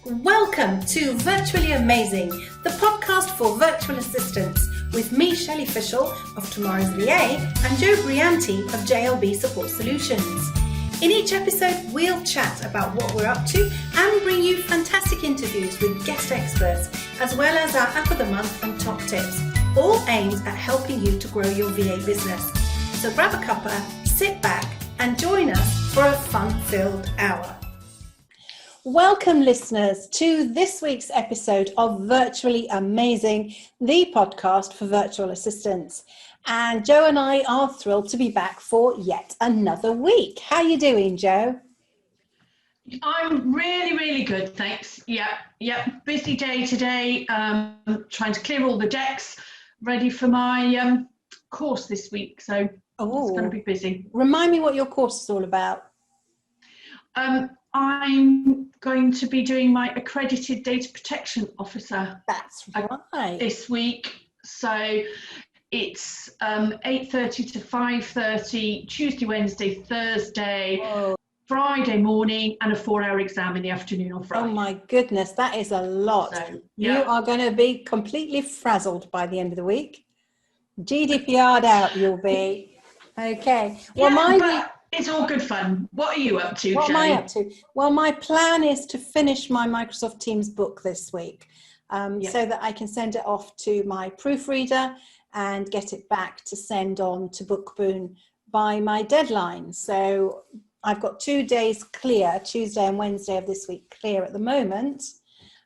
Welcome to Virtually Amazing, the podcast for virtual assistants with me, Shelley Fishel of Tomorrow's VA and Joe Brianti of JLB Support Solutions. In each episode, we'll chat about what we're up to and bring you fantastic interviews with guest experts, as well as our App of the Month and top tips, all aimed at helping you to grow your VA business. So grab a cuppa, sit back and join us for a fun-filled hour. Welcome, listeners, to this week's episode of Virtually Amazing, the podcast for virtual assistants. And Joe and I are thrilled to be back for yet another week. How are you doing, Joe? I'm really good, thanks. Yeah. Busy day today, trying to clear all the decks, ready for my course this week. So it's going to be busy. Remind me what your course is all about. I'm going to be doing my accredited data protection officer. That's right. This week. So it's 8:30 to 5:30, Tuesday, Wednesday, Thursday, Whoa. Friday morning, and a 4-hour exam in the afternoon on Friday. Oh my goodness, that is a lot. So, You are going to be completely frazzled by the end of the week. GDPR'd out you'll be. Okay. Well, it's all good fun. What are you up to, What Joe? am I up to? Well, my plan is to finish my Microsoft Teams book this week so that I can send it off to my proofreader and get it back to send on to Bookboon by my deadline. So I've got 2 days clear, Tuesday and Wednesday of this week clear at the moment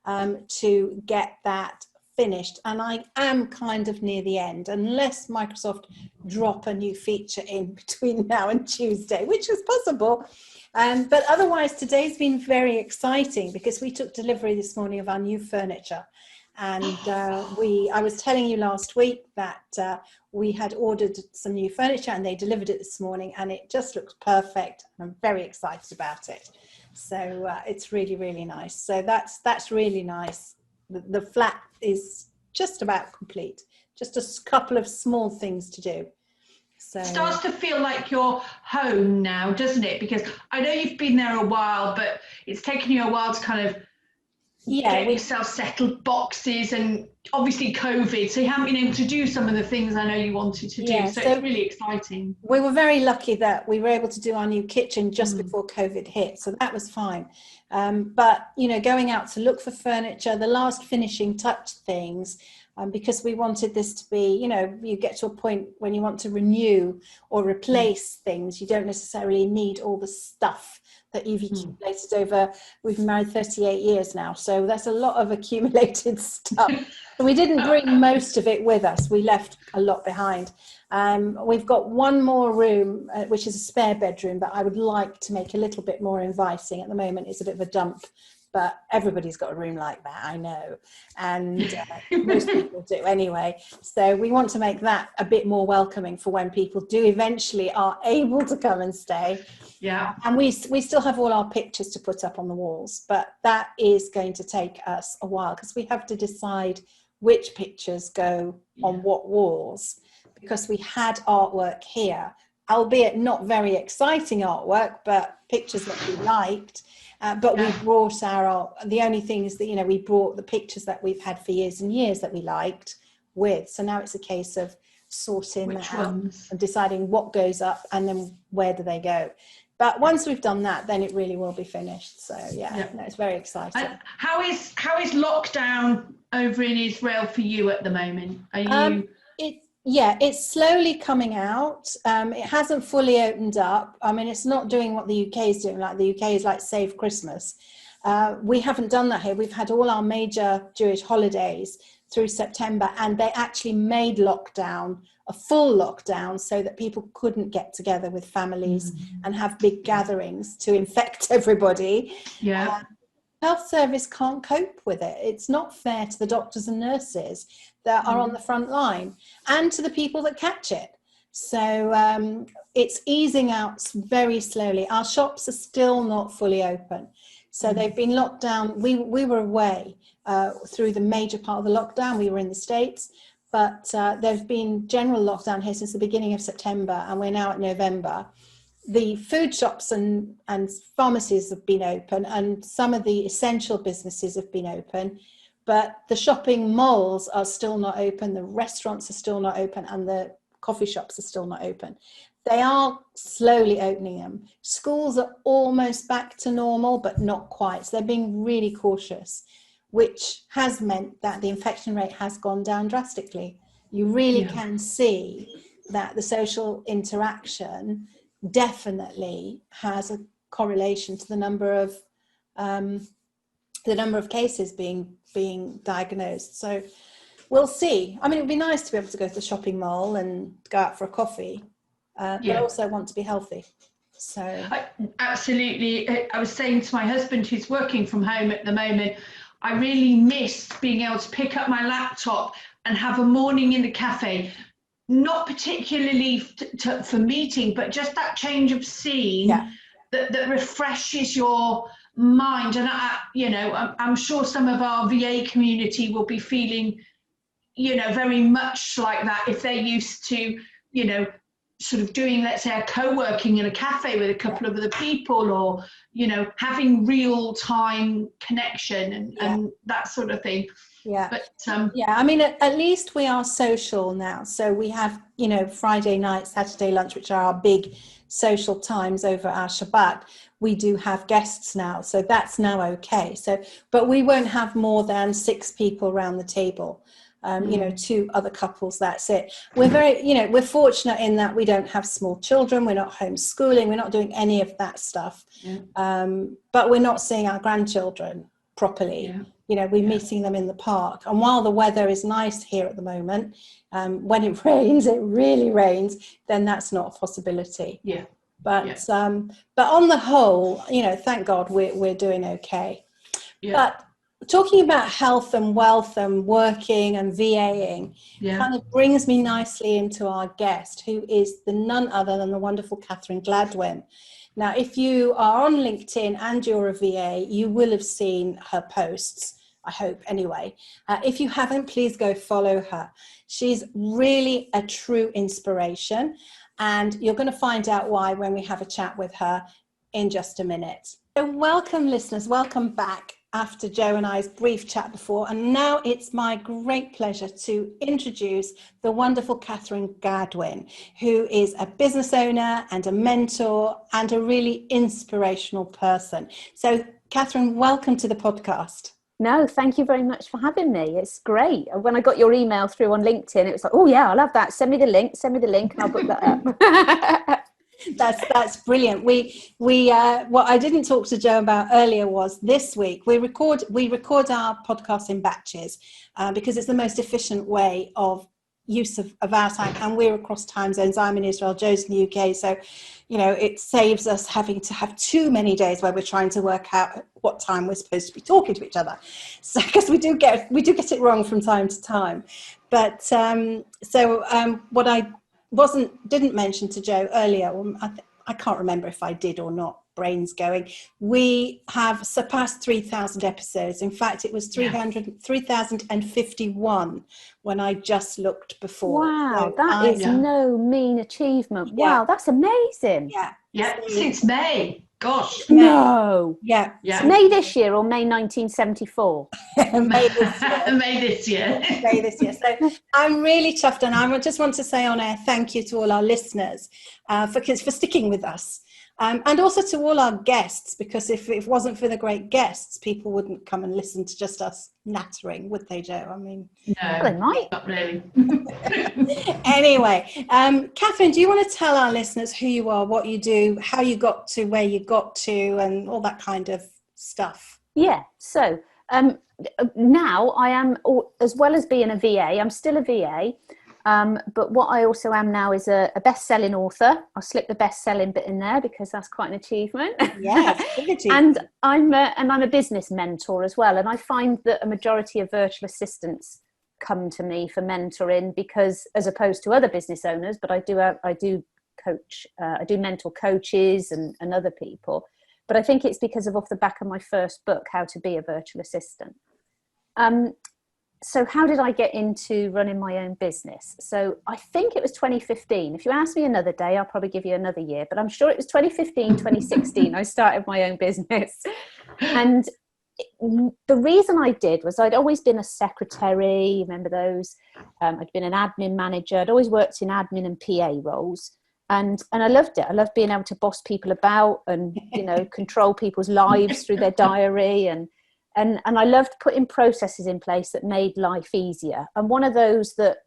to get that finished, and I am kind of near the end, unless Microsoft drop a new feature in between now and Tuesday, which is possible. But otherwise, today's been very exciting because we took delivery this morning of our new furniture. And I was telling you last week that we had ordered some new furniture and they delivered it this morning, and it just looks perfect. And I'm very excited about it. So it's really nice. So that's really nice. The flat is just about complete. Just a couple of small things to do. So It starts to feel like you're home now, doesn't it? Because I know you've been there a while, but it's taken you a while to kind of get yourself settled, boxes, and obviously COVID, so you haven't been able to do some of the things I know you wanted to do. So it's really exciting. We were very lucky that we were able to do our new kitchen just before COVID hit, so that was fine. But going out to look for furniture, the last finishing touch things, because we wanted this to be, you get to a point when you want to renew or replace things, you don't necessarily need all the stuff that you've accumulated over. We've been married 38 years now, so that's a lot of accumulated stuff. We didn't bring most of it with us. We left a lot behind. We've got one more room, which is a spare bedroom, but I would like to make a little bit more inviting. At the moment, it's a bit of a dump, but everybody's got a room like that, I know. And most people do anyway. So we want to make that a bit more welcoming for when people do eventually are able to come and stay. Yeah. And we still have all our pictures to put up on the walls, but that is going to take us a while because we have to decide which pictures go on what walls, because we had artwork here, albeit not very exciting artwork, but pictures that we liked. But we brought the only thing is that, we brought the pictures that we've had for years and years that we liked with. So now it's a case of sorting that out and deciding what goes up and then where do they go. But once we've done that, then it really will be finished. So it's very exciting. How is lockdown over in Israel for you at the moment? Are you? It's slowly coming out. It hasn't fully opened up. I mean, it's not doing what the UK is doing. Like the UK is like Save Christmas. We haven't done that here. We've had all our major Jewish holidays through September, and they actually made lockdown a full lockdown so that people couldn't get together with families and have big gatherings to infect everybody. Health service can't cope with it. It's not fair to the doctors and nurses that are on the front line and to the people that catch it. So it's easing out very slowly. Our shops are still not fully open. So they've been locked down. We were away through the major part of the lockdown. We were in the States. But there's been general lockdown here since the beginning of September, and we're now at November. the food shops and pharmacies have been open, and some of the essential businesses have been open, but the shopping malls are still not open, the restaurants are still not open, and the coffee shops are still not open. They are slowly opening them. Schools are almost back to normal, but not quite. So they're being really cautious, which has meant that the infection rate has gone down drastically. You really can see that the social interaction definitely has a correlation to the number of cases being diagnosed. So we'll see. I mean, it'd be nice to be able to go to the shopping mall and go out for a coffee, but I also want to be healthy. So absolutely. I was saying to my husband, who's working from home at the moment, I really miss being able to pick up my laptop and have a morning in the cafe, not particularly for meeting, but just that change of scene that refreshes your mind. And I'm sure some of our VA community will be feeling, very much like that if they're used to, sort of doing, let's say, a co-working in a cafe with a couple of other people, or having real-time connection and that sort of thing. But I mean, at least we are social now. So we have, Friday night, Saturday lunch, which are our big social times over our Shabbat. We do have guests now, so that's now okay. So, but we won't have more than 6 people around the table. 2 other couples, that's it. We're very, we're fortunate in that we don't have small children. We're not homeschooling. We're not doing any of that stuff. But we're not seeing our grandchildren properly. We're meeting them in the park. And while the weather is nice here at the moment, when it rains, it really rains, then that's not a possibility. But on the whole, thank God we're doing okay. But talking about health and wealth and working and VAing kind of brings me nicely into our guest, who is none other than the wonderful Catherine Gladwyn. Now, if you are on LinkedIn and you're a VA, you will have seen her posts, I hope anyway. If you haven't, please go follow her. She's really a true inspiration, and you're going to find out why when we have a chat with her in just a minute. So welcome, listeners. Welcome back after Joe and I's brief chat before. And now it's my great pleasure to introduce the wonderful Catherine Gladwyn, who is a business owner and a mentor and a really inspirational person. So Catherine, welcome to the podcast. No, thank you very much for having me. It's great. When I got your email through on LinkedIn, it was like, oh yeah, I'll have that. Send me the link, and I'll book that up. That's brilliant. We what I didn't talk to Joe about earlier was this week we record our podcast in batches because it's the most efficient way of use of our time, and we're across time zones. I'm in Israel, Joe's in the UK, so it saves us having to have too many days where we're trying to work out what time we're supposed to be talking to each other. So because we do get it wrong from time to time. But what I didn't mention to Joe earlier, I can't remember if I did or not, brain's going, we have surpassed 3,000 episodes. In fact, it was 3,051 when I just looked before. Wow, so that is no mean achievement. Wow, that's amazing. Since May. Gosh. No. Yeah. May this year or May 1974? May this year. May this year. May this year. So I'm really chuffed, and I just want to say on air thank you to all our listeners for sticking with us. And also to all our guests, because if it wasn't for the great guests, people wouldn't come and listen to just us nattering, would they, Joe? I mean, no, they might. Not really. Anyway, Catherine, do you want to tell our listeners who you are, what you do, how you got to where you got to, and all that kind of stuff? Yeah. So now I am, as well as being a VA, I'm still a VA. But what I also am now is a best-selling author. I'll slip the best-selling bit in there because that's quite an achievement. Yes, and I'm a business mentor as well. And I find that a majority of virtual assistants come to me for mentoring because, as opposed to other business owners, but I do coach, I do mentor coaches and other people. But I think it's because of off the back of my first book, How to Be a Virtual Assistant. so how did I get into running my own business? So I think it was 2015. If you ask me another day, I'll probably give you another year, but I'm sure it was 2015, 2016, I started my own business. And the reason I did was I'd always been a secretary, remember those? I'd been an admin manager. I'd always worked in admin and PA roles. And I loved it. I loved being able to boss people about and, you know, control people's lives through their diary. And I loved putting processes in place that made life easier. And one of those that,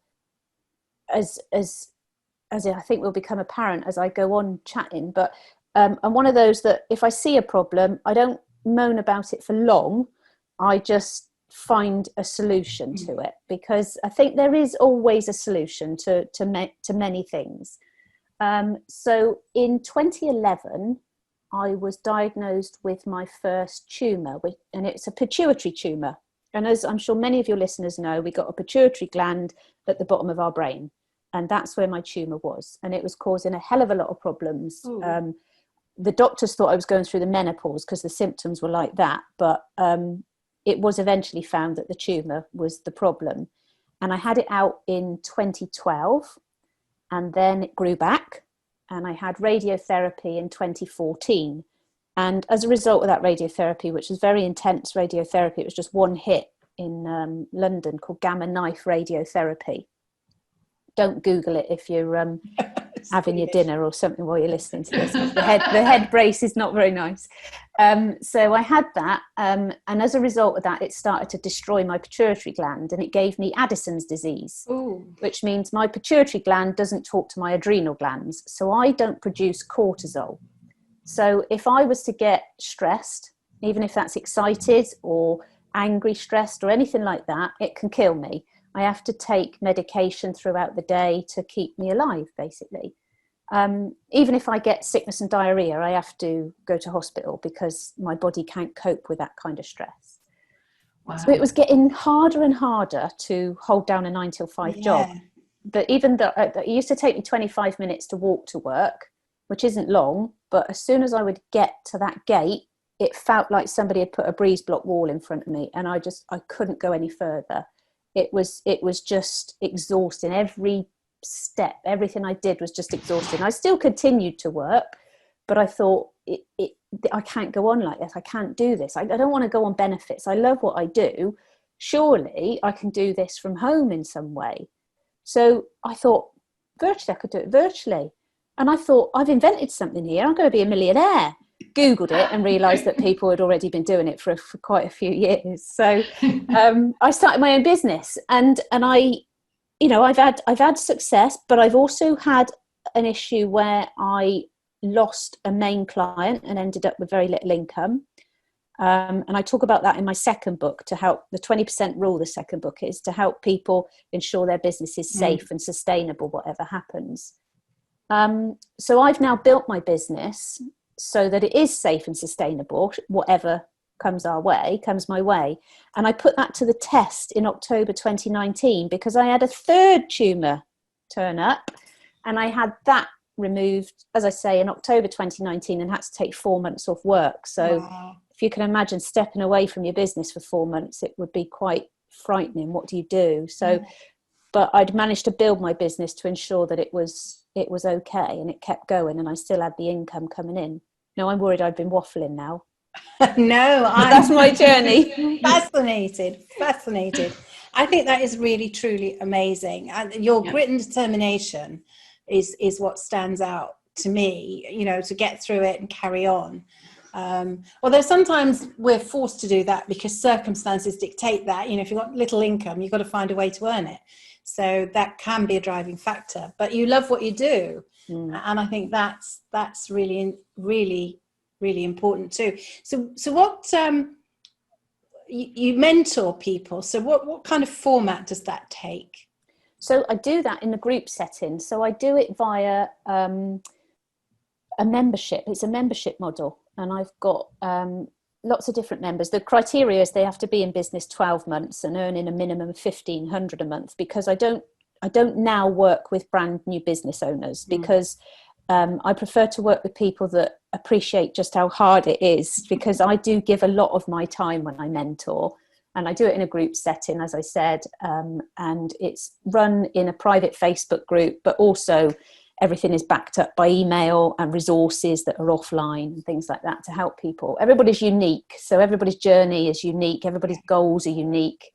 as I think will become apparent as I go on chatting, but and one of those that if I see a problem, I don't moan about it for long. I just find a solution to it, because I think there is always a solution to many things. So in 2011, I was diagnosed with my first tumour, and it's a pituitary tumour. And as I'm sure many of your listeners know, we got a pituitary gland at the bottom of our brain, and that's where my tumour was. And it was causing a hell of a lot of problems. The doctors thought I was going through the menopause because the symptoms were like that, but it was eventually found that the tumour was the problem. And I had it out in 2012, and then it grew back, and I had radiotherapy in 2014. And as a result of that radiotherapy, which was very intense radiotherapy, it was just one hit in London called gamma knife radiotherapy. Don't Google it if you're having your dinner or something while you're listening to this. The head brace is not very nice. So I had that, and as a result of that, it started to destroy my pituitary gland, and it gave me Addison's disease. Ooh. Which means my pituitary gland doesn't talk to my adrenal glands, so I don't produce cortisol. So if I was to get stressed, even if that's excited or angry stressed or anything like that, it can kill me. I have to take medication throughout the day to keep me alive, basically. Even if I get sickness and diarrhea, I have to go to hospital because my body can't cope with that kind of stress. Wow. So it was getting harder and harder to hold down a 9 till 5 job. But even though it used to take me 25 minutes to walk to work, which isn't long, but as soon as I would get to that gate, it felt like somebody had put a breeze block wall in front of me, and I couldn't go any further. It was just exhausting. Every step, everything I did was just exhausting. I still continued to work, but I thought I can't go on like this. I can't do this. I don't want to go on benefits. I love what I do. Surely I can do this from home in some way. So I thought virtually I could do it virtually. And I thought, I've invented something here. I'm going to be a millionaire. Googled it and realised that people had already been doing it for quite a few years. So I started my own business, and I, you know, I've had success, but I've also had an issue where I lost a main client and ended up with very little income. And I talk about that in my second book, to help the 20% rule. The second book is to help people ensure their business is safe and sustainable, whatever happens. So I've now built my business so that it is safe and sustainable, whatever comes my way. And I put that to the test in October 2019 because I had a third tumour turn up, and I had that removed, as I say, in October 2019, and had to take 4 months off work. So wow. If you can imagine stepping away from your business for 4 months, it would be quite frightening. What do you do? So, but I'd managed to build my business to ensure that it was okay, and it kept going, and I still had the income coming in. No, I'm worried I've been waffling now. No, that's my journey. Fascinated. I think that is really, truly amazing. And your grit and determination is what stands out to me, you know, to get through it and carry on. Although sometimes we're forced to do that because circumstances dictate that. You know, if you've got little income, you've got to find a way to earn it. So that can be a driving factor. But you love what you do. And I think that's really, really, really important too. So what you mentor people. So what kind of format does that take? So I do that in a group setting. So I do it via a membership. It's a membership model, and I've got lots of different members. The criteria is they have to be in business 12 months and earning a minimum of $1,500 a month, because I don't now work with brand new business owners, because I prefer to work with people that appreciate just how hard it is, because I do give a lot of my time when I mentor, And I do it in a group setting, as I said, and it's run in a private Facebook group, but also everything is backed up by email and resources that are offline and things like that to help people. Everybody's unique, so everybody's journey is unique, everybody's goals are unique.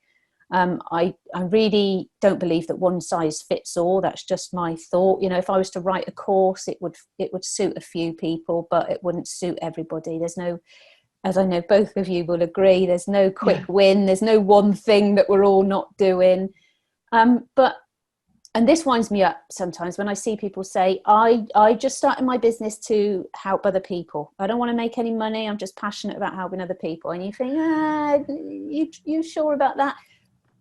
I really don't believe that one size fits all. That's just my thought. You know, if I was to write a course, it would suit a few people, but it wouldn't suit everybody. There's no, as I know both of you will agree, there's no quick win. There's no one thing that we're all not doing. And this winds me up sometimes when I see people say, I just started my business to help other people. I don't want to make any money. I'm just passionate about helping other people. And you think, you sure about that?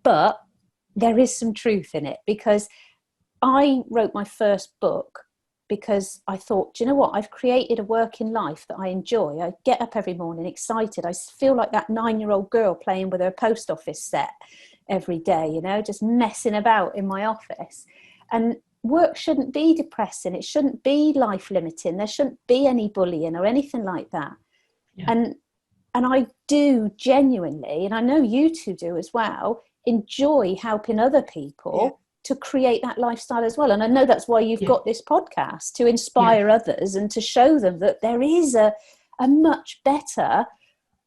But there is some truth in it, because I wrote my first book because I thought, do you know what? I've created a working life that I enjoy. I get up every morning excited. I feel like that 9-year-old girl playing with her post office set every day, you know, just messing about in my office. And work shouldn't be depressing. It shouldn't be life limiting. There shouldn't be any bullying or anything like that. Yeah. And I do genuinely, and I know you two do as well, enjoy helping other people to create that lifestyle as well. And I know that's why you've got this podcast, to inspire others and to show them that there is a much better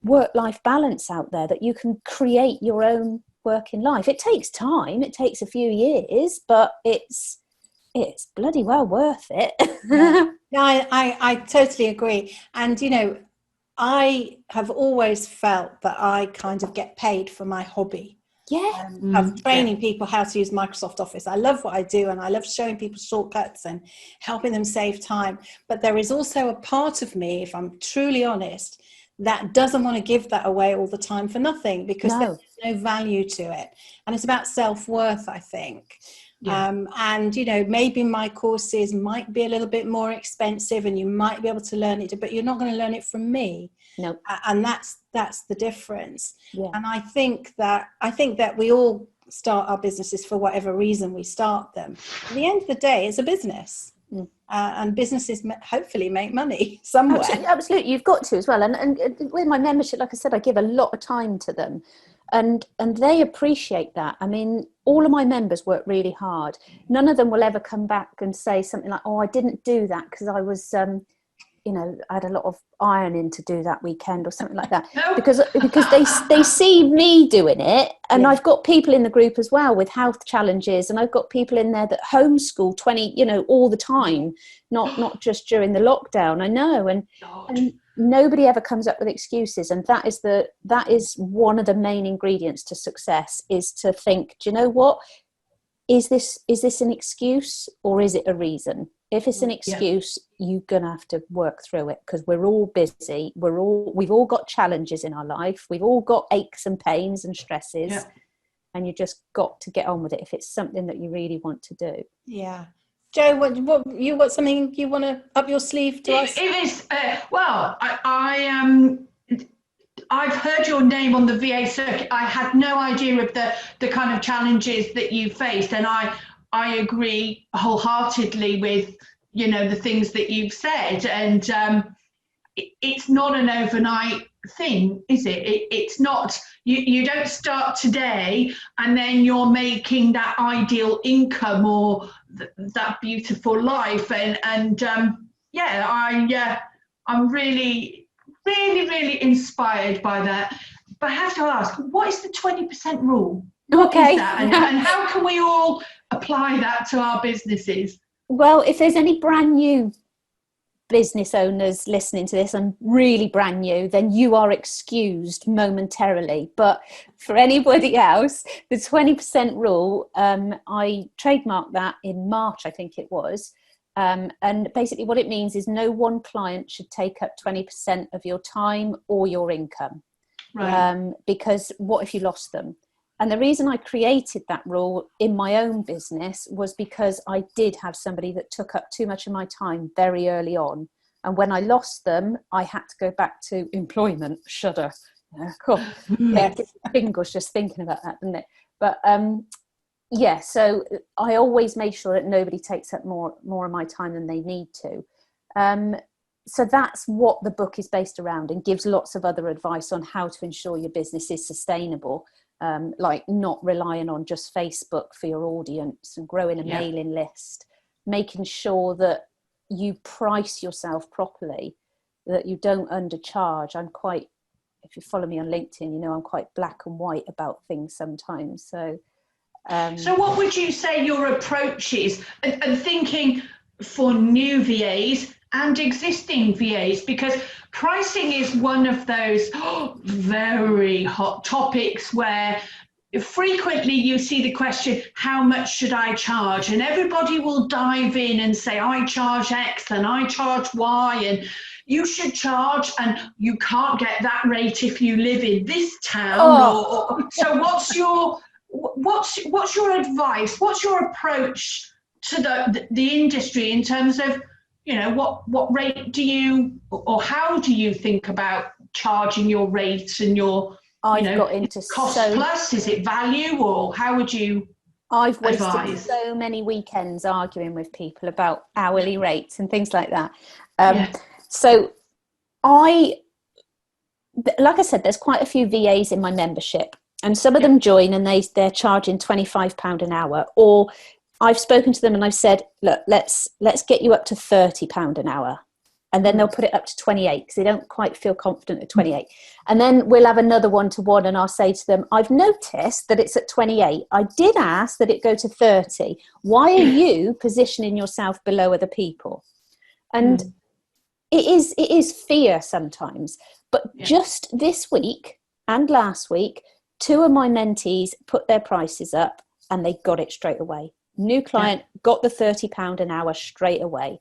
work-life balance out there, that you can create your own working life. It takes time, it takes a few years, but it's bloody well worth it. I totally agree. And you know, I have always felt that I kind of get paid for my hobby. Of training people how to use Microsoft Office. I love what I do, and I love showing people shortcuts and helping them save time. But there is also a part of me, if I'm truly honest, that doesn't want to give that away all the time for nothing, because there's no value to it. And it's about self-worth, I think. And you know, maybe my courses might be a little bit more expensive and you might be able to learn it, but you're not going to learn it from me. And that's the difference. And I think that we all start our businesses for whatever reason we start them. At the end of the day, it's a business. And businesses hopefully make money somewhere. Absolutely, you've got to as well. And with my membership, like I said, I give a lot of time to them, and they appreciate that. I mean, all of my members work really hard. None of them will ever come back and say something like, "Oh, I didn't do that because I was you know, I had a lot of ironing to do that weekend," or something like that. Because they see me doing it, and I've got people in the group as well with health challenges, and I've got people in there that homeschool 20, you know, all the time, not just during the lockdown. I know, and nobody ever comes up with excuses, and that is one of the main ingredients to success, is to think, do you know what? Is this an excuse, or is it a reason? If it's an excuse, you're going to have to work through it, because we're all busy. We've all got challenges in our life. We've all got aches and pains and stresses, and you just got to get on with it if it's something that you really want to do. Yeah. Joe, what you got something you want to up your sleeve to us? It is, well, I've heard your name on the VA circuit. I had no idea of the kind of challenges that you faced, and I agree wholeheartedly with, you know, the things that you've said. And it's not an overnight thing, is it? It's not, you don't start today and then you're making that ideal income or that beautiful life. And I'm really, really, really inspired by that. But I have to ask, what is the 20% rule? What is that? And how can we all apply that to our businesses? Well, if there's any brand new business owners listening to this, and really brand new, then you are excused momentarily. But for anybody else, the 20% rule, I trademarked that in March, I think it was. And basically what it means is no one client should take up 20% of your time or your income. Right. Because what if you lost them? And the reason I created that rule in my own business was because I did have somebody that took up too much of my time very early on. And when I lost them, I had to go back to employment. Shudder. Fingers just thinking about that, doesn't it? But so I always made sure that nobody takes up more of my time than they need to. So that's what the book is based around, and gives lots of other advice on how to ensure your business is sustainable. like not relying on just Facebook for your audience and growing a mailing list, making sure that you price yourself properly, that you don't undercharge. If you follow me on LinkedIn, you know I'm quite black and white about things sometimes. So what would you say your approach is, and thinking for new VAs and existing VAs, because pricing is one of those very hot topics where frequently you see the question, how much should I charge? And everybody will dive in and say, I charge X and I charge Y, and you should charge, and you can't get that rate if you live in this town. So what's your advice? What's your approach to the industry in terms of, you know, what rate do you, or how do you think about charging your rates and your, got into cost plus? Is it value, or how would you I've wasted advise? So many weekends arguing with people about hourly rates and things like that. So like I said, there's quite a few VAs in my membership, and some of them join and they're charging £25 an hour, or I've spoken to them and I've said, look, let's get you up to £30 an hour. And then they'll put it up to 28 because they don't quite feel confident at 28. And then we'll have another one-to-one and I'll say to them, I've noticed that it's at 28. I did ask that it go to 30. Why are you positioning yourself below other people? And it is fear sometimes. But just this week and last week, 2 of my mentees put their prices up and they got it straight away. New client got the £30 an hour straight away.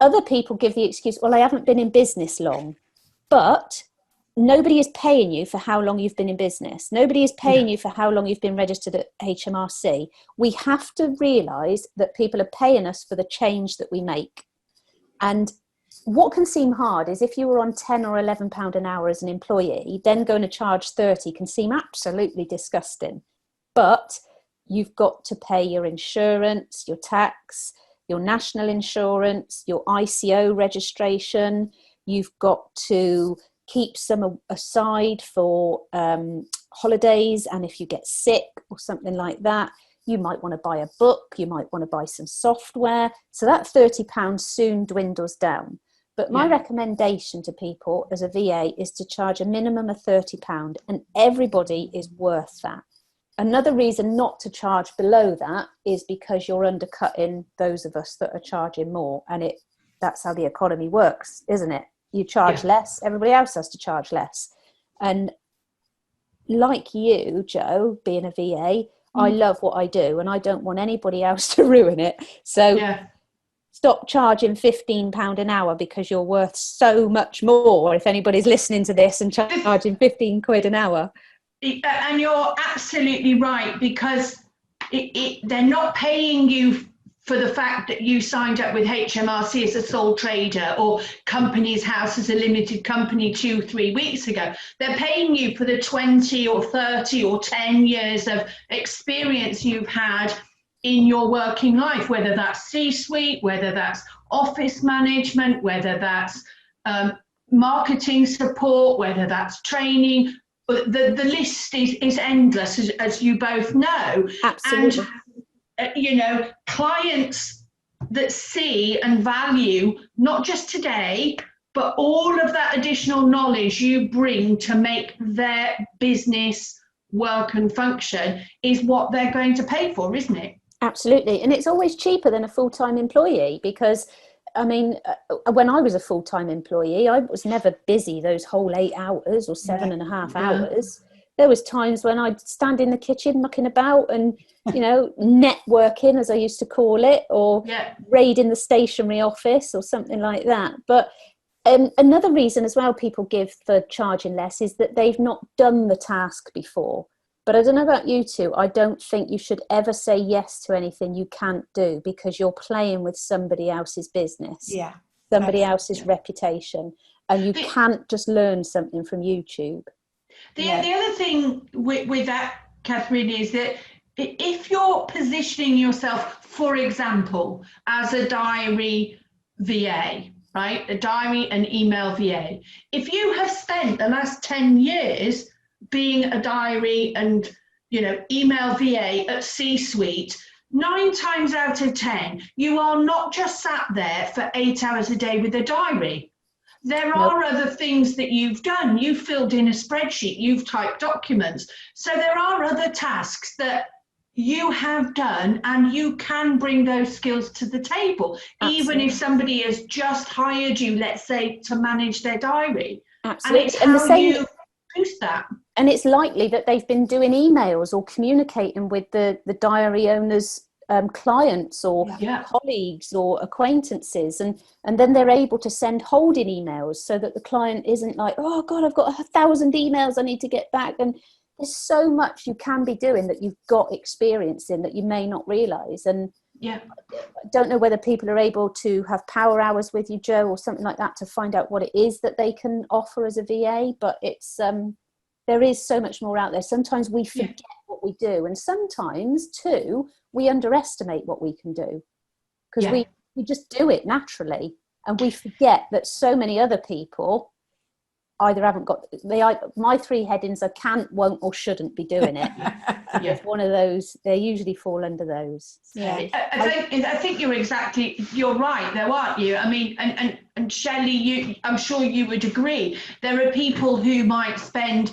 Other people give the excuse, well, I haven't been in business long. But nobody is paying you for how long you've been in business. Nobody is paying you for how long you've been registered at HMRC. We have to realise that people are paying us for the change that we make. And what can seem hard is if you were on £10 or £11 an hour as an employee, then going to charge 30 can seem absolutely disgusting. But you've got to pay your insurance, your tax, your national insurance, your ICO registration. You've got to keep some aside for holidays, and if you get sick or something like that, you might want to buy a book, you might want to buy some software. So that £30 soon dwindles down. But my recommendation to people as a VA is to charge a minimum of £30, and everybody is worth that. Another reason not to charge below that is because you're undercutting those of us that are charging more, and that's how the economy works, isn't it? You charge less, everybody else has to charge less. And like you, Joe, being a VA, I love what I do and I don't want anybody else to ruin it. So stop charging £15 an hour because you're worth so much more. If anybody's listening to this and charging 15 quid an hour. And you're absolutely right, because they're not paying you for the fact that you signed up with HMRC as a sole trader or Companies House as a limited company 2-3 weeks ago. They're paying you for the 20 or 30 or 10 years of experience you've had in your working life, whether that's C-suite, whether that's office management, whether that's marketing support, whether that's training. The list is endless, as you both know. Absolutely. And, clients that see and value not just today, but all of that additional knowledge you bring to make their business work and function is what they're going to pay for, isn't it? Absolutely. And it's always cheaper than a full-time employee, because I mean, when I was a full-time employee, I was never busy those whole 8 hours or 7.5 hours. There was times when I'd stand in the kitchen mucking about and, networking, as I used to call it, or raiding the stationery office or something like that. But another reason as well people give for charging less is that they've not done the task before. But I don't know about you two, I don't think you should ever say yes to anything you can't do, because you're playing with somebody else's business, somebody else's reputation, and you can't just learn something from YouTube. The other thing with that, Catherine, is that if you're positioning yourself, for example, as a diary VA, right, a diary and email VA, if you have spent the last 10 years being a diary and, email VA at C-suite, 9 times out of 10, you are not just sat there for 8 hours a day with a diary. There are other things that you've done. You've filled in a spreadsheet, you've typed documents. So there are other tasks that you have done, and you can bring those skills to the table. Absolutely. Even if somebody has just hired you, let's say, to manage their diary. Absolutely. And it's how you boost that. And it's likely that they've been doing emails or communicating with the diary owner's clients or colleagues or acquaintances, and then they're able to send holding emails so that the client isn't like, oh God, I've got 1,000 emails I need to get back. And there's so much you can be doing that you've got experience in that you may not realise. And I don't know whether people are able to have power hours with you, Jo, or something like that, to find out what it is that they can offer as a VA. But it's there is so much more out there. Sometimes we forget what we do, and sometimes too we underestimate what we can do, because we just do it naturally, and we forget that so many other people either haven't got my 3 headings are can't, won't, or shouldn't be doing it. It's one of those. They usually fall under those. I think you're right though, aren't you? I mean, and Shelley, I'm sure you would agree, there are people who might spend,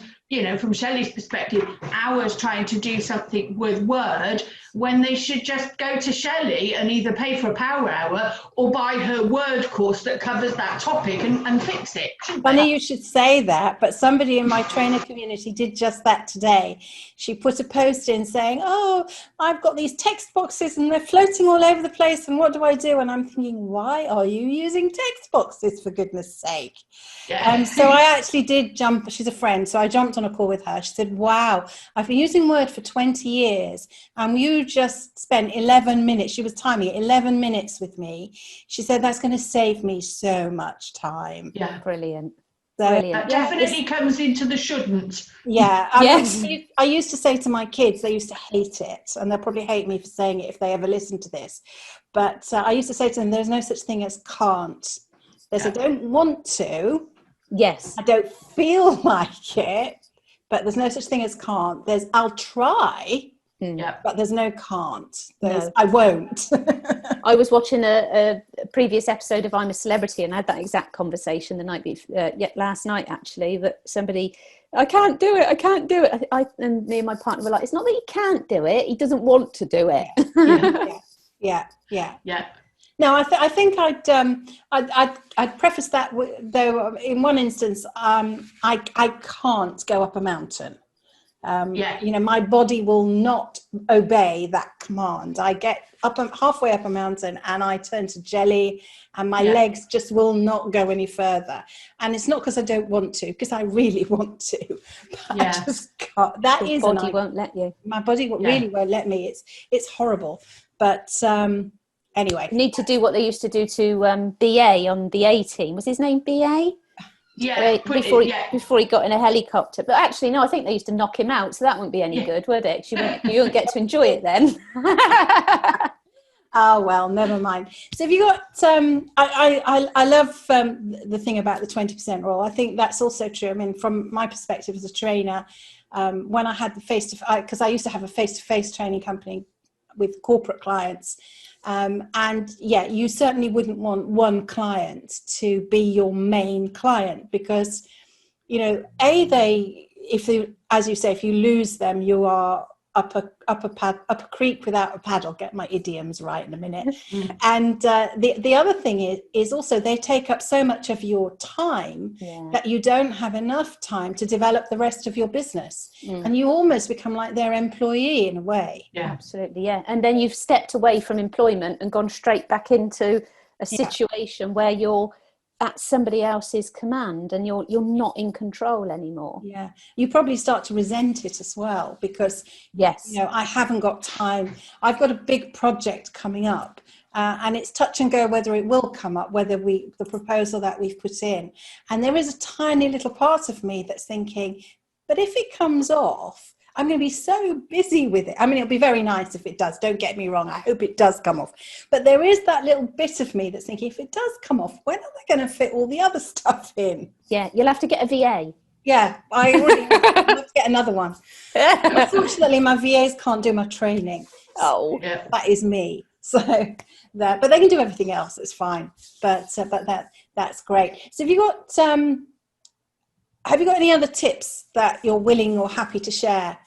from Shelley's perspective, hours trying to do something with Word, when they should just go to Shelley and either pay for a power hour or buy her Word course that covers that topic and fix it. Funny you should say that, but somebody in my trainer community did just that today. She put a post in saying, oh, I've got these text boxes and they're floating all over the place, and what do I do? And I'm thinking, why are you using text boxes, for goodness sake? So I actually did jump. She's a friend, so I jumped on a call with her. She said, wow, I've been using Word for 20 years and you just spent 11 minutes. She was timing it, 11 minutes with me. She said, that's going to save me so much time. Brilliant. That definitely comes into the shouldn't. I used to say to my kids, they used to hate it, and they'll probably hate me for saying it if they ever listen to this, but I used to say to them, there's no such thing as can't. There's I don't want to. Yes. I don't feel like it, but there's no such thing as can't. There's I'll try, but there's no can't. I won't. I was watching a previous episode of I'm a Celebrity, and I had that exact conversation the night before, last night actually, that somebody, I can't do it. And me and my partner were like, it's not that he can't do it, he doesn't want to do it. Yeah. No, I think I'd preface that though. In one instance, I can't go up a mountain. My body will not obey that command. I get halfway up a mountain and I turn to jelly, and my legs just will not go any further. And it's not because I don't want to, because I really want to. But I just can't. That is my body won't let you. My body really won't let me. It's horrible. But anyway, you need to do what they used to do to BA on the A team. Was his name BA? Before he got in a helicopter. But actually, no, I think they used to knock him out, so that wouldn't be any good, would it? You won't get to enjoy it then. Oh well, never mind. So have you got? I love the thing about the 20% rule. I think that's also true. I mean, from my perspective as a trainer, when I had the because I used to have a face-to-face training company with corporate clients. And you certainly wouldn't want one client to be your main client, because, as you say, if you lose them, you are up a creek without a paddle. Get my idioms right in a minute. And the other thing is also they take up so much of your time that you don't have enough time to develop the rest of your business, and you almost become like their employee in a way. Absolutely. And then you've stepped away from employment and gone straight back into a situation where you're at somebody else's command and you're not in control anymore. You probably start to resent it as well, because I haven't got time. I've got a big project coming up, and it's touch and go whether it will come up, whether the proposal that we've put in, and there is a tiny little part of me that's thinking, but if it comes off, I'm going to be so busy with it. I mean, it'll be very nice if it does. Don't get me wrong. I hope it does come off. But there is that little bit of me that's thinking, if it does come off, when am I going to fit all the other stuff in? Yeah, you'll have to get a VA. Yeah, I already have to get another one. Unfortunately, my VAs can't do my training. Oh, yeah. That is me. So that, but they can do everything else. It's fine. But that's great. So have you got any other tips that you're willing or happy to share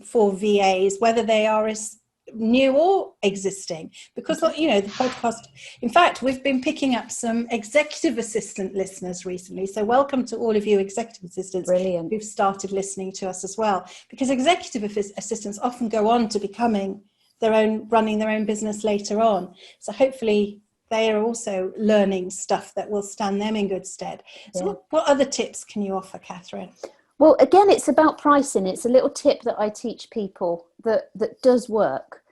for VAs, whether they are as new or existing? Because, you know, the podcast, in fact, we've been picking up some executive assistant listeners recently. So welcome to all of you executive assistants. brilliant. Who've started listening to us as well. Because executive assistants often go on to becoming running their own business later on. So hopefully they are also learning stuff that will stand them in good stead. So Yeah. what other tips can you offer, Catherine? Well, again, it's about pricing. It's a little tip that I teach people that does work.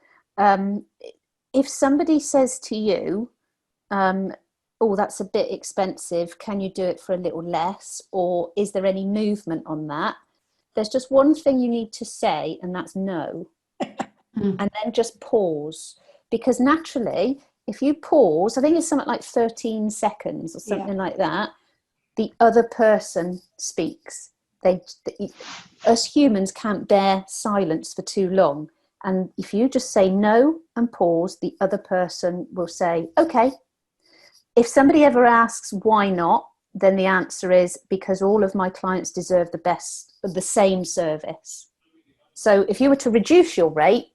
If somebody says to you, oh, that's a bit expensive, can you do it for a little less? Or is there any movement on that? There's just one thing you need to say, and that's no. And then just pause. Because naturally, if you pause, I think it's something like 13 seconds or something like that, the other person speaks. Us humans can't bear silence for too long. And if you just say no and pause, the other person will say, okay. If somebody ever asks why not, then the answer is because all of my clients deserve the best of the same service. So if you were to reduce your rate,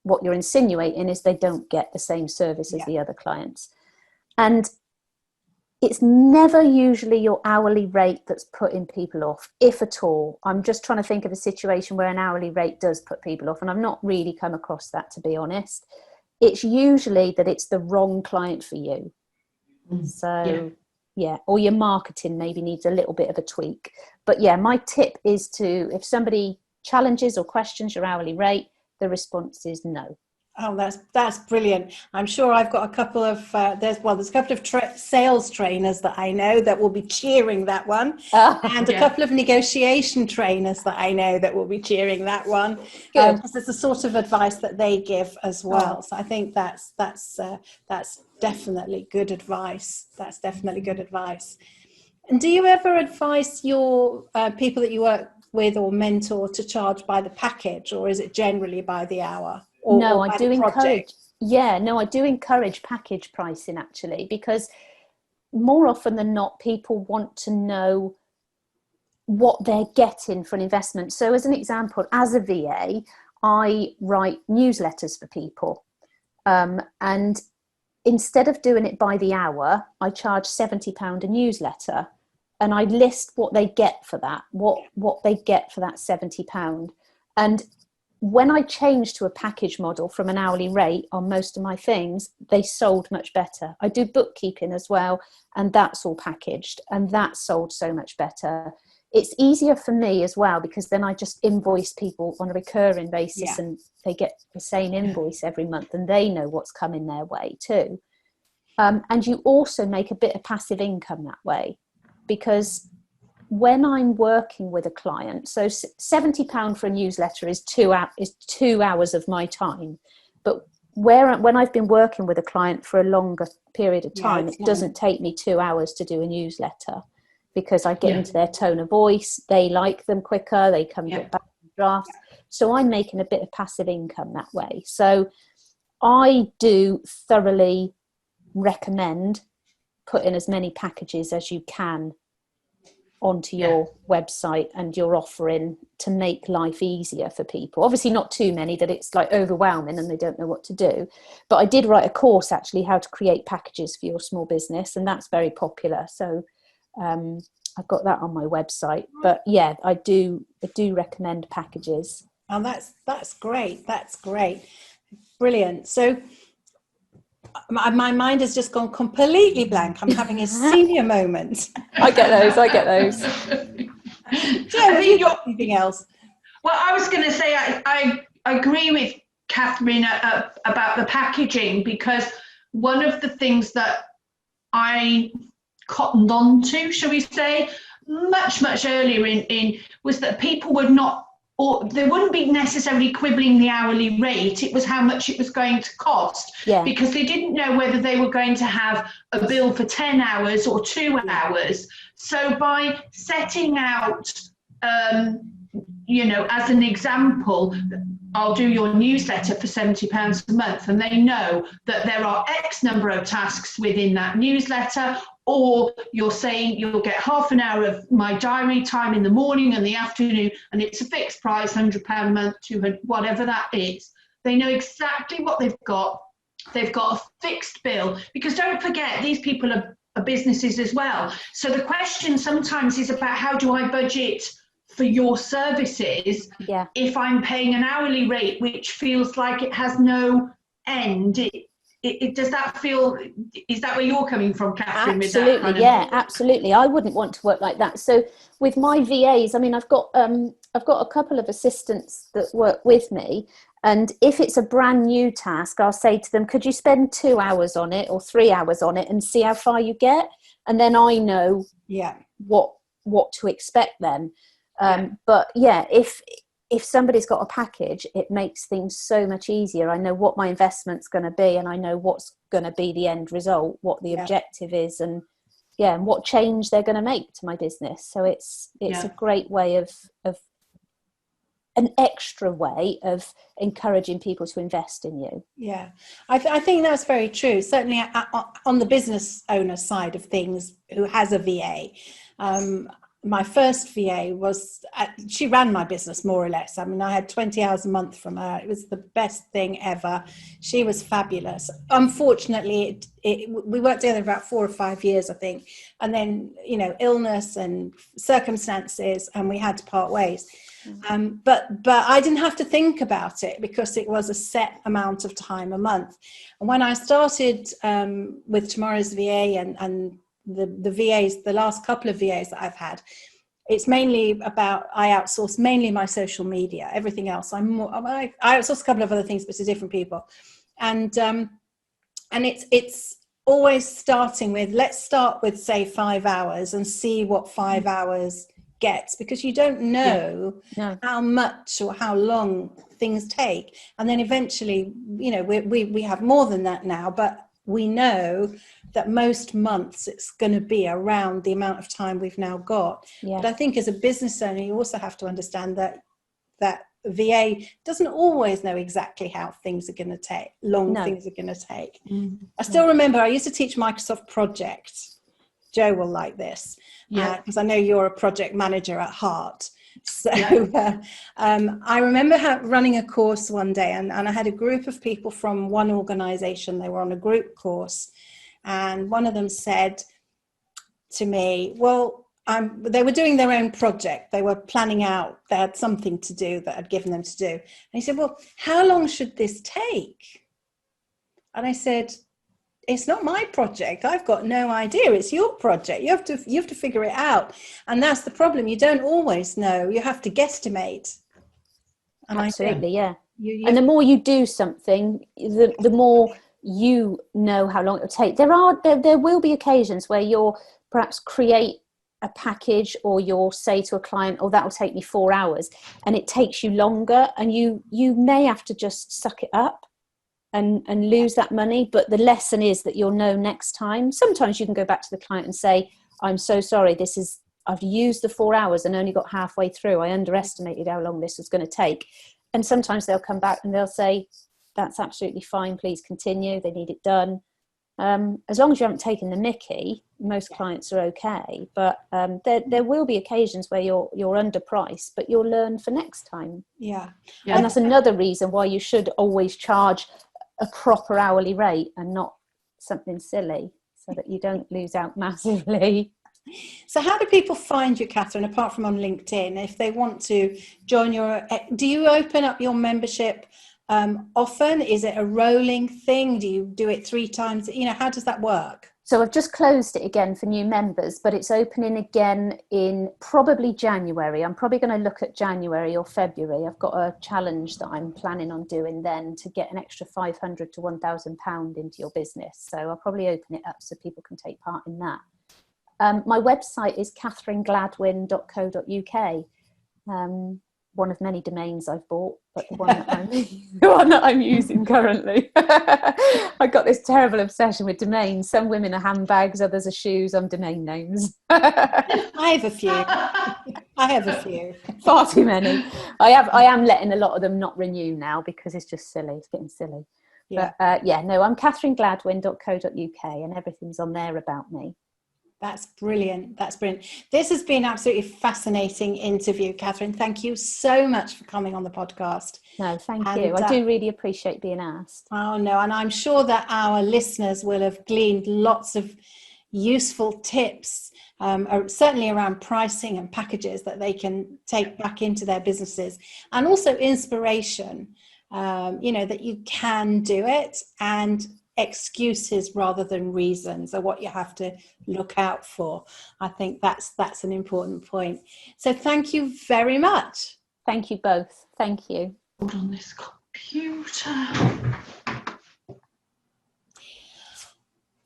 what you're insinuating is they don't get the same service as the other clients. And it's never usually your hourly rate that's putting people off, if at all. I'm just trying to think of a situation where an hourly rate does put people off, and I've not really come across that, to be honest. It's usually that it's the wrong client for you. So yeah, or your marketing maybe needs a little bit of a tweak. But yeah, my tip is to, if somebody challenges or questions your hourly rate, the response is no. Oh, that's brilliant. I'm sure I've got a couple of there's a couple of sales trainers that I know that will be cheering that one, and a couple of negotiation trainers that I know that will be cheering that one, because it's the sort of advice that they give as well. So I think that's definitely good advice. That's definitely good advice. And do you ever advise your people that you work with or mentor to charge by the package, or is it generally by the hour? No, I do encourage. Yeah, no, I do encourage package pricing, actually, because more often than not, people want to know what they're getting for an investment. So as an example, as a VA, I write newsletters for people. And instead of doing it by the hour, I charge £70 a newsletter. And I list what they get for that, what they get for that £70. And when I changed to a package model from an hourly rate on most of my things, they sold much better. I do bookkeeping as well, and that's all packaged, and that sold so much better. It's easier for me as well, because then I just invoice people on a recurring basis, and they get the same invoice every month, and they know what's coming their way too. And you also make a bit of passive income that way, because when I'm working with a client, so £70 for a newsletter is 2 hours of my time. But when I've been working with a client for a longer period of time, it doesn't take me 2 hours to do a newsletter, because I get into their tone of voice. They like them quicker. They come get back in drafts. So I'm making a bit of passive income that way. So I do thoroughly recommend putting as many packages as you can onto your website and your offering to make life easier for people. Obviously not too many that it's like overwhelming and they don't know what to do. But I did write a course, actually, how to create packages for your small business, and that's very popular. So I've got that on my website. But yeah, I do recommend packages. Oh, that's great. That's great. Brilliant. So my mind has just gone completely blank. I'm having a senior moment. I get those. Joe, have you got anything else? Well, I was going to say I agree with Catherine about the packaging, because one of the things that I cottoned on to, shall we say, much earlier in was that people would not, or they wouldn't be necessarily quibbling the hourly rate. It was how much it was going to cost, because they didn't know whether they were going to have a bill for 10 hours or 2 hours. So by setting out as an example, I'll do your newsletter for £70 a month, and they know that there are X number of tasks within that newsletter, or you're saying you'll get half an hour of my diary time in the morning and the afternoon, and it's a fixed price, £100 a month, 200, whatever that is. They know exactly what they've got. They've got a fixed bill, because don't forget, these people are businesses as well. So the question sometimes is about, how do I budget for your services if I'm paying an hourly rate which feels like it has no end? Does that feel, is that where you're coming from, Catherine? Absolutely, absolutely. I wouldn't want to work like that. So with my VAs, I mean, I've got a couple of assistants that work with me, and if it's a brand new task, I'll say to them, could you spend 2 hours on it or 3 hours on it and see how far you get? And then I know what to expect then. But if somebody's got a package, it makes things so much easier. I know what my investment's going to be, and I know what's going to be the end result, what the objective is, and what change they're going to make to my business. So it's a great way of an extra way of encouraging people to invest in you. Yeah, I think that's very true. Certainly on the business owner side of things, who has a VA. My first VA she ran my business more or less. I mean, I had 20 hours a month from her. It was the best thing ever. She was fabulous. Unfortunately, we worked together about 4 or 5 years, I think. And then, illness and circumstances, and we had to part ways. But I didn't have to think about it, because it was a set amount of time a month. And when I started with Tomorrow's VA and the VAs, the last couple of VAs that I've had, it's mainly about, I outsource mainly my social media. Everything else, I outsource a couple of other things, but to different people. And it's always starting with, let's start with, say, 5 hours and see what 5 hours gets, because you don't know how much or how long things take. And then eventually, we have more than that now, but we know that most months it's going to be around the amount of time we've now got. But I think as a business owner, you also have to understand that VA doesn't always know exactly how things are going to take, things are going to take. I still remember I used to teach Microsoft Project. Joe will like this, because I know you're a project manager at heart. So I remember running a course one day, and I had a group of people from one organization. They were on a group course, and one of them said to me, well, they were doing their own project. They were planning out, they had something to do that I'd given them to do. And he said, well, how long should this take? And I said, it's not my project. I've got no idea. It's your project. You have to figure it out. And that's the problem. You don't always know. You have to guesstimate. And absolutely, and the more you do something, the more you know how long it will take. There will be occasions where you'll perhaps create a package, or you'll say to a client, oh, that will take me 4 hours, and it takes you longer, and you may have to just suck it up and lose that money. But the lesson is that you'll know next time. Sometimes you can go back to the client and say, I'm so sorry, I've used the 4 hours and only got halfway through. I underestimated how long this was going to take. And sometimes they'll come back and they'll say, that's absolutely fine, please continue. They need it done. As long as you haven't taken the mickey, most clients are okay. But there will be occasions where you're underpriced, but you'll learn for next time. Yeah. And that's another reason why you should always charge a proper hourly rate and not something silly, so that you don't lose out massively. So how do people find you, Catherine, apart from on LinkedIn? If they want to join do you open up your membership often? Is it a rolling thing? Do you do it 3 times? How does that work? So I've just closed it again for new members, but it's opening again in probably January. I'm probably going to look at January or February. I've got a challenge that I'm planning on doing then to get an extra £500 to £1,000 into your business. So I'll probably open it up so people can take part in that. My website is catherinegladwyn.co.uk. One of many domains I've bought, but the one that I'm using currently. I've got this terrible obsession with domains. Some women are handbags, others are shoes. I'm domain names. I have a few. I have a few. Far too many. I am letting a lot of them not renew now because it's just silly. It's getting silly. Yeah. But no, I'm catherinegladwyn.co.uk and everything's on there about me. That's brilliant. That's brilliant. This has been absolutely fascinating interview, Catherine. Thank you so much for coming on the podcast. No, thank you. I do really appreciate being asked. Oh, no. And I'm sure that our listeners will have gleaned lots of useful tips, certainly around pricing and packages that they can take back into their businesses, and also inspiration, that you can do it, and excuses rather than reasons are what you have to look out for. I think that's an important point. So thank you very much. Thank you both. Thank you. Hold on this computer.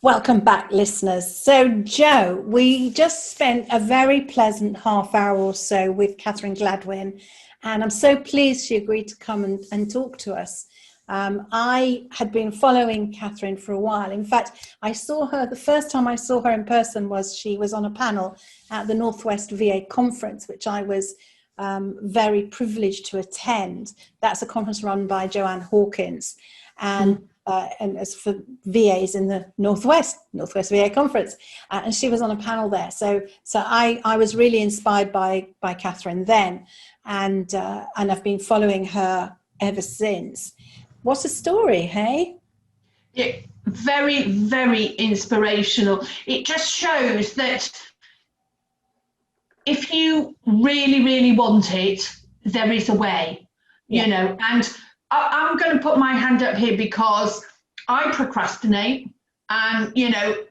Welcome back, listeners. So, Jo, we just spent a very pleasant half hour or so with Catherine Gladwyn, and I'm so pleased she agreed to come and talk to us. I had been following Catherine for a while. In fact, I saw her, the first time I saw her in person was she was on a panel at the Northwest VA conference, which I was very privileged to attend. That's a conference run by Joanne Hawkins. And as for VAs in the Northwest VA conference, and she was on a panel there. So I was really inspired by Catherine then, and I've been following her ever since. What a story, hey? Yeah, very, very inspirational. It just shows that if you really, really want it, there is a way, and I'm going to put my hand up here because I procrastinate, and,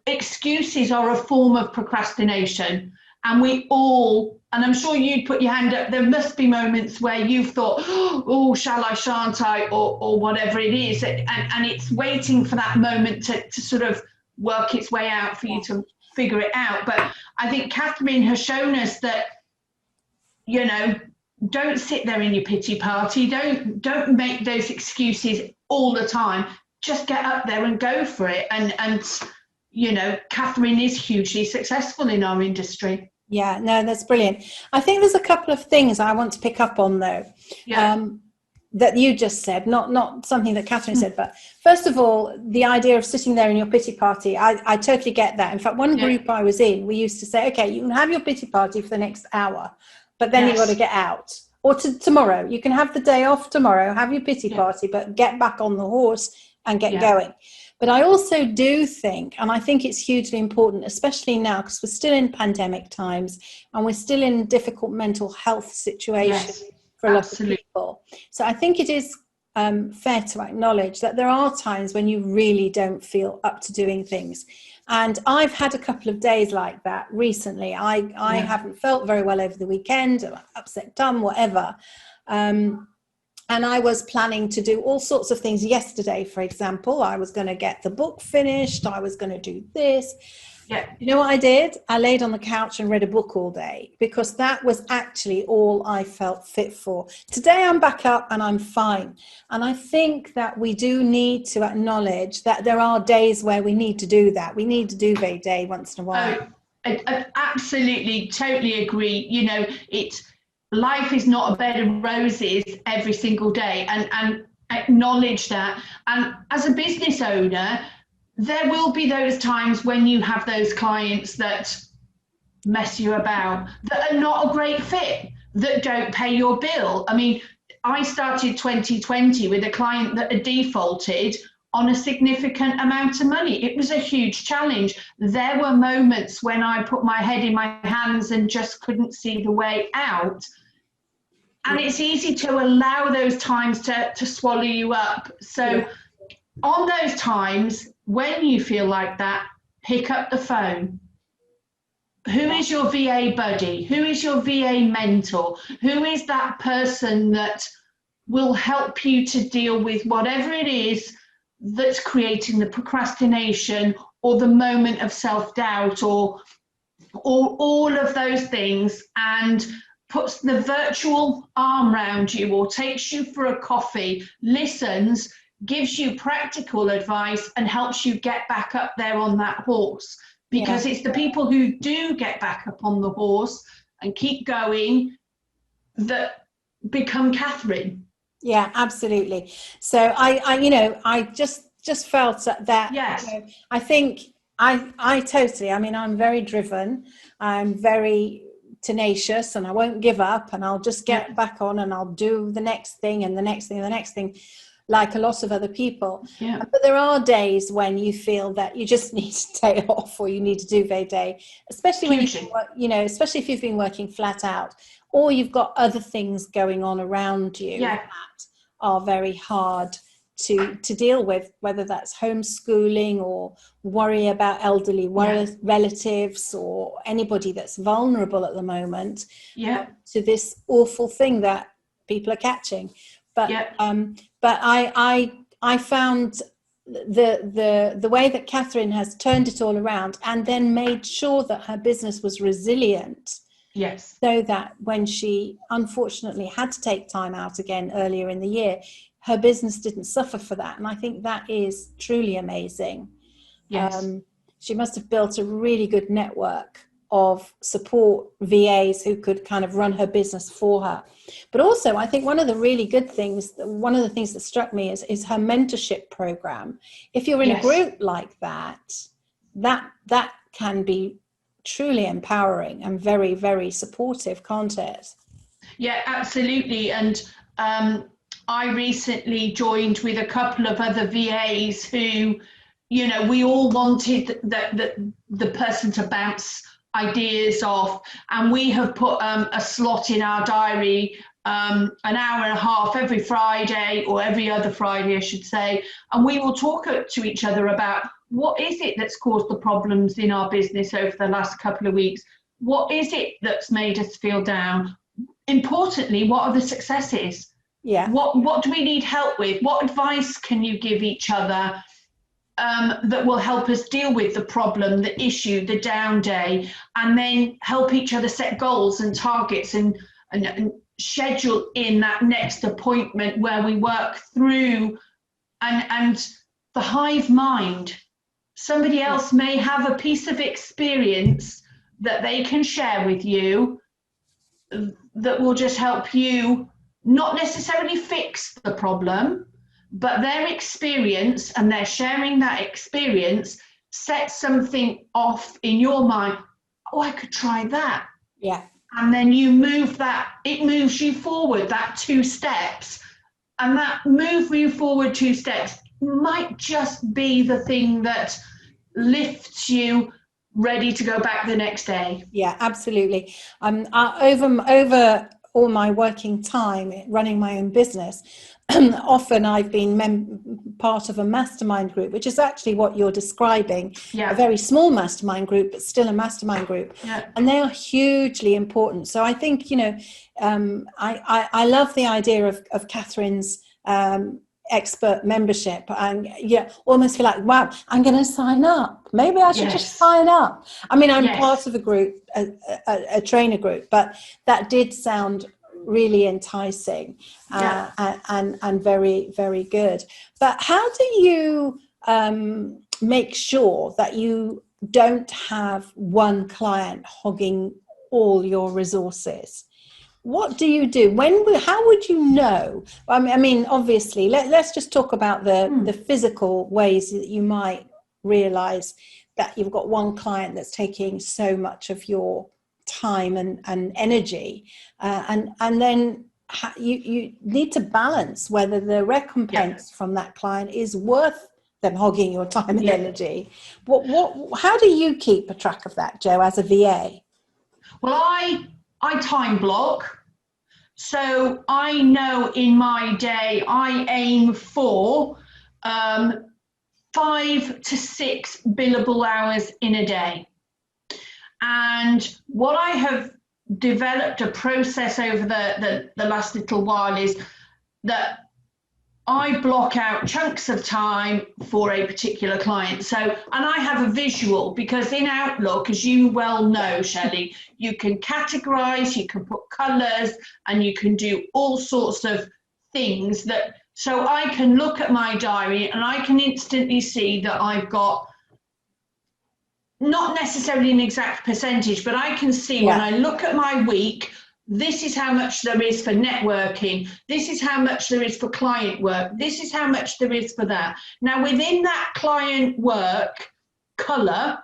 excuses are a form of procrastination. And we all, and I'm sure you'd put your hand up, there must be moments where you've thought, oh, shall I, shan't I, or whatever it is. And it's waiting for that moment to sort of work its way out for you to figure it out. But I think Catherine has shown us that, don't sit there in your pity party. Don't make those excuses all the time. Just get up there and go for it. And Catherine is hugely successful in our industry. Yeah, no, that's brilliant. I think there's a couple of things I want to pick up on, though, that you just said, not something that Catherine said. But first of all, the idea of sitting there in your pity party, I totally get that. In fact, one group I was in, we used to say, okay, you can have your pity party for the next hour, but then you've got to get out. Or tomorrow, you can have the day off tomorrow, have your pity party, but get back on the horse and get going. But I also do think, and I think it's hugely important, especially now, because we're still in pandemic times and we're still in difficult mental health situations for a lot of people. So I think it is fair to acknowledge that there are times when you really don't feel up to doing things. And I've had a couple of days like that recently. I haven't felt very well over the weekend, upset tongue, whatever. And I was planning to do all sorts of things yesterday, for example. I was going to get the book finished. I was going to do this. Yeah. You know what I did? I laid on the couch and read a book all day because that was actually all I felt fit for. Today I'm back up and I'm fine. And I think that we do need to acknowledge that there are days where we need to do that. We need to do duvet day once in a while. I absolutely, totally agree. Life is not a bed of roses every single day, and acknowledge that. And as a business owner, there will be those times when you have those clients that mess you about, that are not a great fit, that don't pay your bill. I mean, I started 2020 with a client that had defaulted on a significant amount of money. It was a huge challenge. There were moments when I put my head in my hands and just couldn't see the way out. And it's easy to allow those times to swallow you up. So on those times, when you feel like that, pick up the phone. Who is your VA buddy? Who is your VA mentor? Who is that person that will help you to deal with whatever it is that's creating the procrastination or the moment of self-doubt or all of those things, and puts the virtual arm around you or takes you for a coffee, listens, gives you practical advice and helps you get back up there on that horse. Because it's the people who do get back up on the horse and keep going that become Catherine. Yeah, absolutely. So I just felt that, yes. I think I totally, I mean, I'm very driven. I'm very tenacious, and I won't give up, and I'll just get back on, and I'll do the next thing and the next thing and the next thing, like a lot of other people. Yeah. But there are days when you feel that you just need a day off, or you need a duvet day, especially when especially if you've been working flat out, or you've got other things going on around you that are very hard to deal with, whether that's homeschooling or worry about elderly relatives or anybody that's vulnerable at the moment to this awful thing that people are catching. But I found the way that Catherine has turned it all around, and then made sure that her business was resilient. Yes. So that when she unfortunately had to take time out again earlier in the year, her business didn't suffer for that. And I think that is truly amazing. Yes. She must have built a really good network of support VAs who could kind of run her business for her. But also, I think one of the things that struck me is her mentorship program. If you're in a group like that can be truly empowering and very, very supportive, can't it? Yeah, absolutely. And I recently joined with a couple of other VAs who, we all wanted the person to bounce ideas off, and we have put a slot in our diary, an hour and a half every Friday, or every other Friday, I should say, and we will talk to each other about what is it that's caused the problems in our business over the last couple of weeks? What is it that's made us feel down? Importantly, what are the successes? Yeah. What do we need help with? What advice can you give each other that will help us deal with the problem, the issue, the down day, and then help each other set goals and targets and schedule in that next appointment where we work through and the hive mind. Somebody else may have a piece of experience that they can share with you that will just help you not necessarily fix the problem, but their experience, and they're sharing that experience, sets something off in your mind. Oh, I could try that. Yeah. And then you move that, it moves you forward, that 2 steps. And that move you forward 2 steps might just be the thing that lifts you ready to go back the next day. Yeah, absolutely. Over all my working time running my own business, often I've been part of a mastermind group, which is actually what you're describing, a very small mastermind group, but still a mastermind group. And they are hugely important. So I think, I love the idea of Catherine's expert membership, and almost feel like, wow, I'm going to sign up. Maybe I should just sign up. I mean, I'm part of a group, a trainer group, but that did sound really enticing and very, very good. But how do you make sure that you don't have one client hogging all your resources? What do you do? How would you know? I mean, obviously, let's just talk about the physical ways that you might realize that you've got one client that's taking so much of your time and energy, and then you need to balance whether the recompense from that client is worth them hogging your time and energy. How do you keep a track of that, Jo, as a VA? Well, I time block. So I know in my day, I aim for 5 to 6 billable hours in a day. And what I have developed a process over the last little while is that I block out chunks of time for a particular client. So, and I have a visual, because in Outlook, as you well know, Shelley, you can categorize, you can put colors, and you can do all sorts of things so I can look at my diary and I can instantly see that I've got not necessarily an exact percentage, but I can see when I look at my week, this is how much there is for networking. This is how much there is for client work. This is how much there is for that. Now, within that client work colour,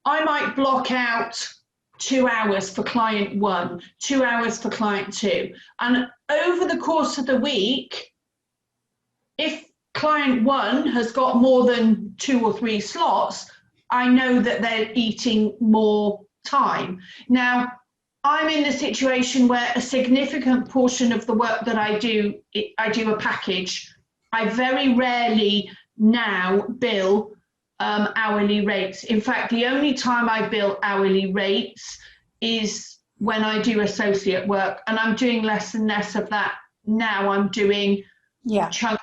I might block out 2 hours for client 1, 2 hours for client 2. And over the course of the week, if client 1 has got more than 2 or 3 slots, I know that they're eating more time. Now, I'm in a situation where a significant portion of the work that I do a package. I very rarely now bill hourly rates. In fact, the only time I bill hourly rates is when I do associate work, and I'm doing less and less of that now. I'm doing chunked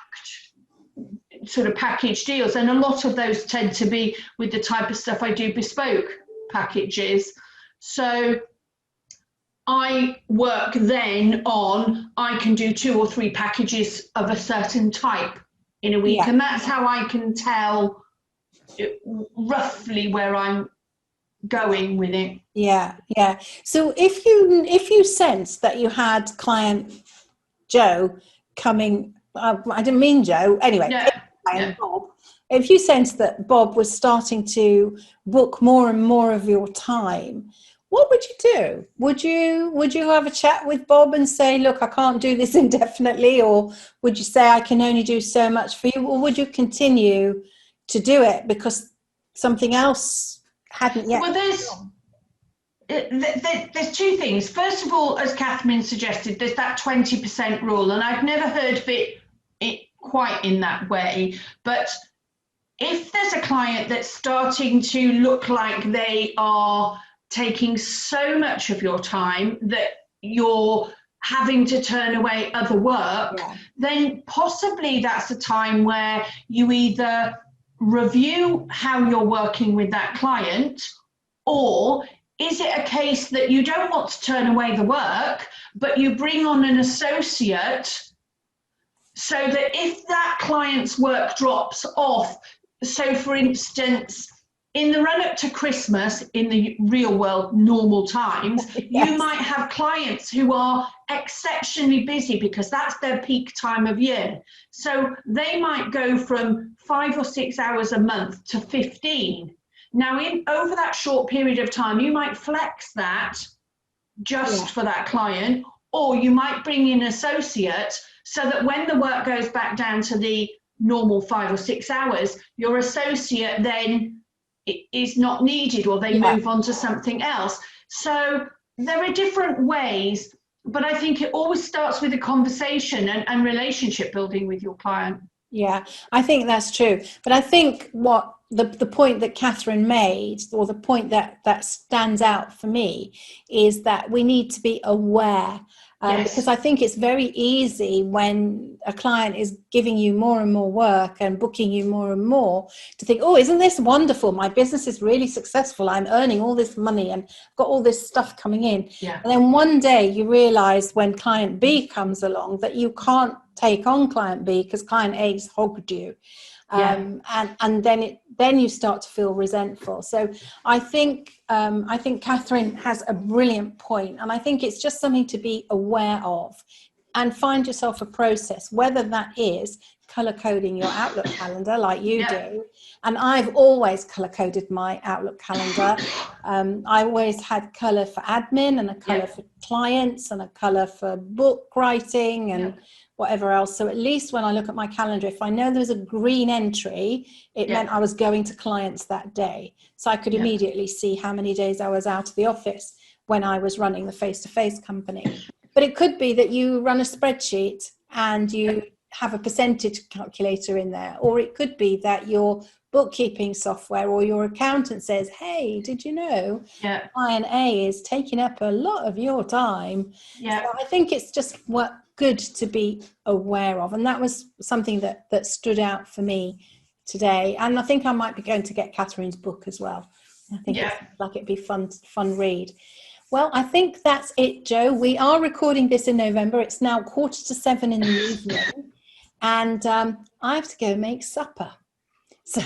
sort of package deals, and a lot of those tend to be with the type of stuff I do, bespoke packages. So I work then on, I can do 2 or 3 packages of a certain type in a week, and that's how I can tell roughly where I'm going with it. So if you sense that you had client Joe coming, I didn't mean Joe anyway, Bob, if you sense that Bob was starting to book more and more of your time, what would you do? Would you have a chat with Bob and say, look, I can't do this indefinitely? Or would you say, I can only do so much for you? Or would you continue to do it because something else hadn't yet? Well, there's 2 things. First of all, as Catherine suggested, there's that 20% rule, and I've never heard of it quite in that way. But if there's a client that's starting to look like they are taking so much of your time that you're having to turn away other work, then possibly that's a time where you either review how you're working with that client, or is it a case that you don't want to turn away the work, but you bring on an associate so that if that client's work drops off, so for instance, in the run up to Christmas, in the real world, normal times, you might have clients who are exceptionally busy because that's their peak time of year. So they might go from 5 or 6 hours a month to 15. Now, over that short period of time, you might flex that just for that client, or you might bring in an associate so that when the work goes back down to the normal 5 or 6 hours, your associate then is not needed, or they move on to something else. So there are different ways, but I think it always starts with a conversation and relationship building with your client. Yeah, I think that's true. But I think what the point that Catherine made, or the point that stands out for me, is that we need to be aware. Because I think it's very easy when a client is giving you more and more work and booking you more and more to think, oh, isn't this wonderful? My business is really successful. I'm earning all this money and got all this stuff coming in. And then one day you realize when client B comes along that you can't take on client B because client A's hogged you. And then you start to feel resentful. So I think Catherine has a brilliant point, and I think it's just something to be aware of, and find yourself a process, whether that is color coding your Outlook calendar like you do. And I've always color coded my Outlook calendar. I always had color for admin and a color for clients and a color for book writing and whatever else. So at least when I look at my calendar, if I know there's a green entry, it meant I was going to clients that day. So I could immediately see how many days I was out of the office when I was running the face-to-face company. But it could be that you run a spreadsheet and you have a percentage calculator in there, or it could be that your bookkeeping software or your accountant says, hey, did you know client A is taking up a lot of your time? So I think it's just good to be aware of, and that was something that stood out for me today. And I think I might be going to get Catherine's book as well. I think it's like it'd be fun read. Well, I think that's it, Joe. We are recording this in November. It's now 6:45 in the evening, and I have to go make supper. So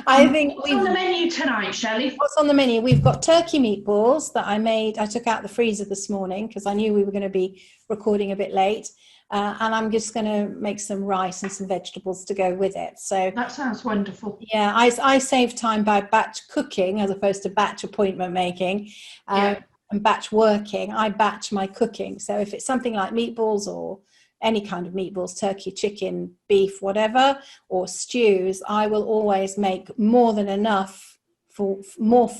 I think what's on the menu tonight, Shelley? What's on the menu? We've got turkey meatballs that I made. I took out the freezer this morning because I knew we were going to be recording a bit late. And I'm just going to make some rice and some vegetables to go with it. So that sounds wonderful. Yeah, I save time by batch cooking as opposed to batch appointment making and batch working. I batch my cooking. So if it's something like meatballs or any kind of meatballs, turkey, chicken, beef, whatever, or stews, I will always make more than enough for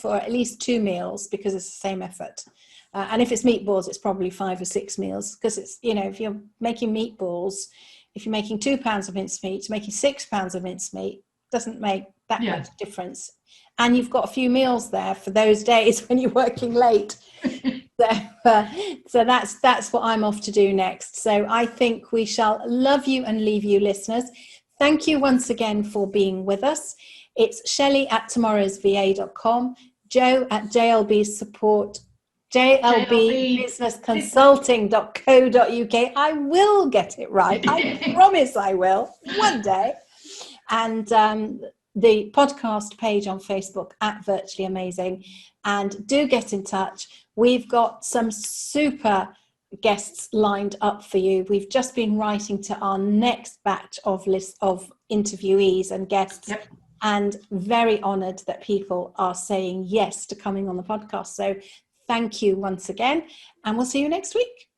at least 2 meals because it's the same effort. And if it's meatballs, it's probably 5 or 6 meals because it's, if you're making meatballs, if you're making 2 pounds of mincemeat, making 6 pounds of mincemeat doesn't make that much difference. And you've got a few meals there for those days when you're working late. So that's what I'm off to do next. So I think we shall love you and leave you, listeners. Thank you once again for being with us. It's Shelley at tomorrowsva.com, Joe at JLBbusinessconsulting.co.uk. I will get it right. I promise I will one day. And the podcast page on Facebook at Virtually Amazing. And do get in touch. We've got some super guests lined up for you. We've just been writing to our next batch of interviewees and guests. Yep. And very honoured that people are saying yes to coming on the podcast. So thank you once again, and we'll see you next week.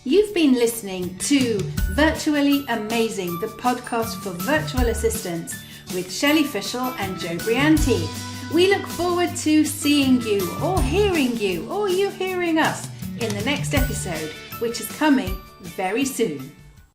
You've been listening to Virtually Amazing, the podcast for virtual assistants with Shelley Fishel and Joe Brianti. We look forward to seeing you or hearing you or you hearing us in the next episode, which is coming very soon.